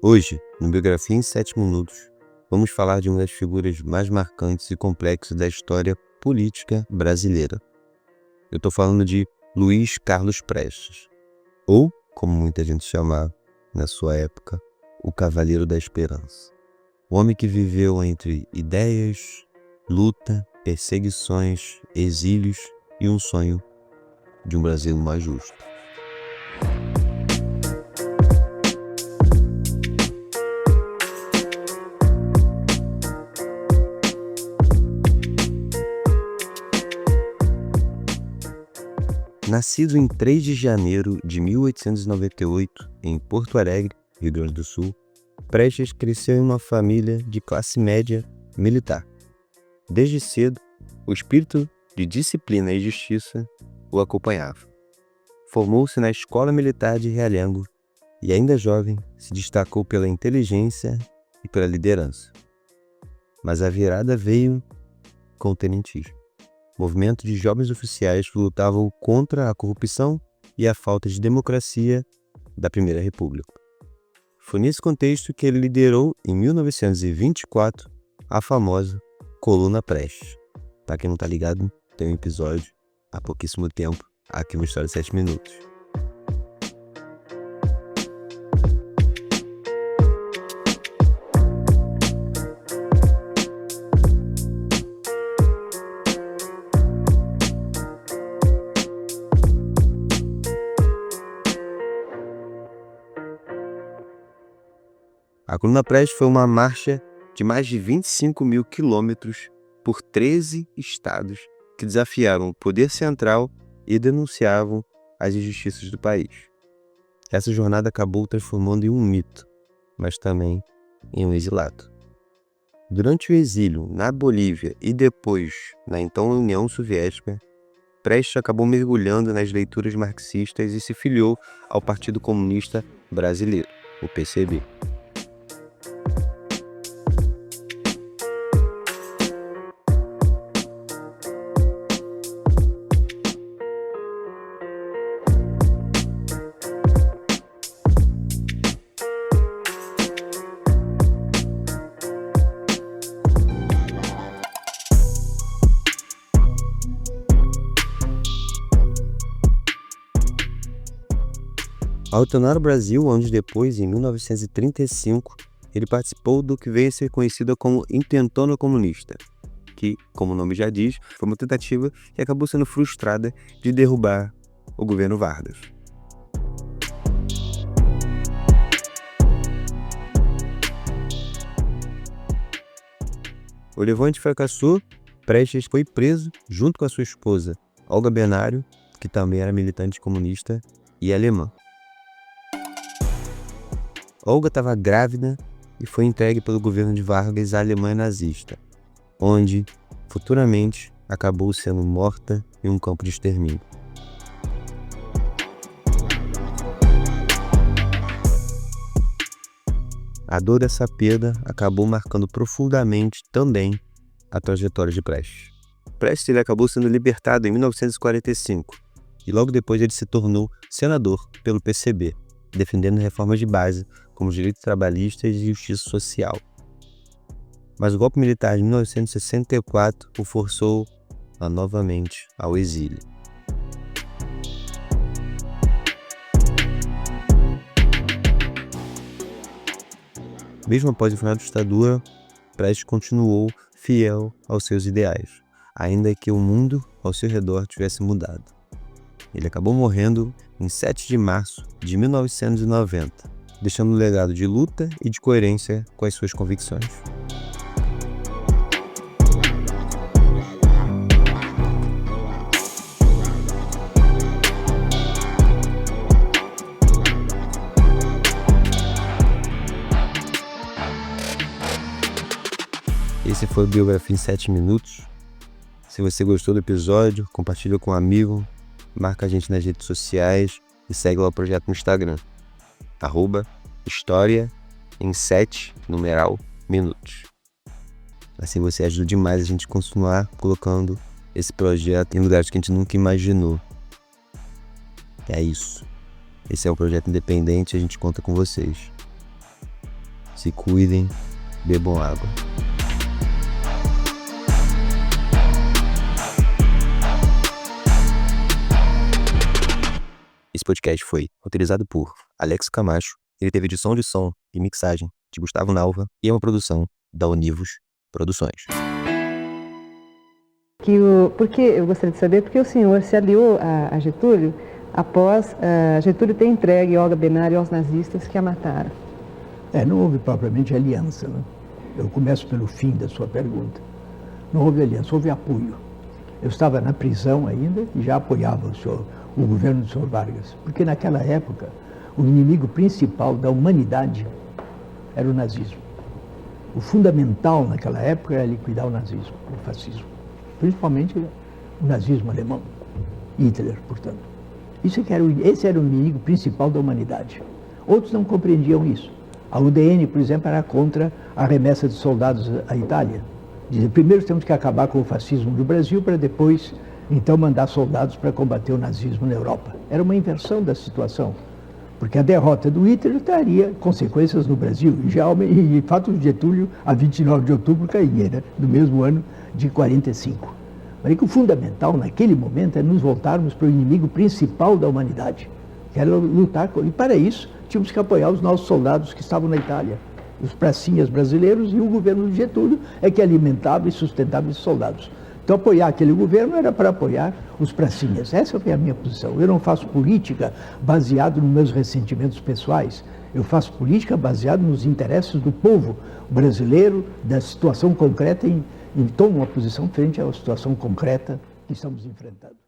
Hoje, no Biografia em 7 Minutos, vamos falar de uma das figuras mais marcantes e complexas da história política brasileira. Eu estou falando de Luiz Carlos Prestes, ou, como muita gente chamava na sua época, o Cavaleiro da Esperança. O homem que viveu entre ideias, luta, perseguições, exílios e um sonho de um Brasil mais justo. Nascido em 3 de janeiro de 1898, em Porto Alegre, Rio Grande do Sul, Prestes cresceu em uma família de classe média militar. Desde cedo, o espírito de disciplina e justiça o acompanhava. Formou-se na Escola Militar de Realengo e, ainda jovem, se destacou pela inteligência e pela liderança. Mas a virada veio com o tenentismo. Movimento de jovens oficiais que lutavam contra a corrupção e a falta de democracia da Primeira República. Foi nesse contexto que ele liderou, em 1924, a famosa Coluna Prestes. Para quem não está ligado, tem um episódio há pouquíssimo tempo aqui no História 7 Minutos. A Coluna Prestes foi uma marcha de mais de 25 mil quilômetros por 13 estados que desafiaram o poder central e denunciavam as injustiças do país. Essa jornada acabou transformando em um mito, mas também em um exilado. Durante o exílio na Bolívia e depois na então União Soviética, Prestes acabou mergulhando nas leituras marxistas e se filiou ao Partido Comunista Brasileiro, o PCB. Ao retornar ao Brasil, anos depois, em 1935, ele participou do que veio a ser conhecida como Intentona Comunista, que, como o nome já diz, foi uma tentativa que acabou sendo frustrada de derrubar o governo Vargas. O levante fracassou, Prestes foi preso junto com a sua esposa, Olga Benário, que também era militante comunista e alemã. Olga estava grávida e foi entregue pelo governo de Vargas à Alemanha nazista, onde, futuramente, acabou sendo morta em um campo de extermínio. A dor dessa perda acabou marcando profundamente também a trajetória de Prestes. Prestes ele acabou sendo libertado em 1945 e logo depois ele se tornou senador pelo PCB, defendendo reformas de base como os direitos trabalhistas e justiça social. Mas o golpe militar de 1964 o forçou novamente ao exílio. Mesmo após o final da ditadura, Prestes continuou fiel aos seus ideais, ainda que o mundo ao seu redor tivesse mudado. Ele acabou morrendo em 7 de março de 1990, deixando um legado de luta e de coerência com as suas convicções. Esse foi o Biografia em 7 Minutos. Se você gostou do episódio, compartilha com um amigo, marca a gente nas redes sociais e segue lá o projeto no Instagram. @História em 7 Minutos. Assim você ajuda demais a gente continuar colocando esse projeto em lugares que a gente nunca imaginou. É isso. Esse é um projeto independente e a gente conta com vocês. Se cuidem, bebam água. Esse podcast foi roteirizado por Alex Camacho. Ele teve edição de som e mixagem de Gustavo Nalva e é uma produção da Univos Produções. Porque eu gostaria de saber porque o senhor se aliou a Getúlio após Getúlio ter entregue Olga Benário aos nazistas que a mataram. Não houve propriamente aliança, né? Eu começo pelo fim da sua pergunta. Não houve aliança, houve apoio. Eu estava na prisão ainda e já apoiava o governo do senhor Vargas, porque naquela época o inimigo principal da humanidade era o nazismo. O fundamental naquela época era liquidar o nazismo, o fascismo, principalmente o nazismo alemão, Hitler, portanto. Esse era o inimigo principal da humanidade. Outros não compreendiam isso. A UDN, por exemplo, era contra a remessa de soldados à Itália. Dizia, primeiro temos que acabar com o fascismo do Brasil para depois, então, mandar soldados para combater o nazismo na Europa. Era uma inversão da situação, porque a derrota do Hitler traria consequências no Brasil. E, de fato, o Getúlio, a 29 de outubro, caía, né? No mesmo ano de 45. Mas o fundamental, naquele momento, é nos voltarmos para o inimigo principal da humanidade, que era lutar e para isso, tínhamos que apoiar os nossos soldados que estavam na Itália, os pracinhas brasileiros, e o governo de Getúlio é que alimentava e sustentava esses soldados. Então, apoiar aquele governo era para apoiar os pracinhas. Essa foi a minha posição. Eu não faço política baseado nos meus ressentimentos pessoais. Eu faço política baseado nos interesses do povo brasileiro, da situação concreta, e tomo uma posição frente à situação concreta que estamos enfrentando.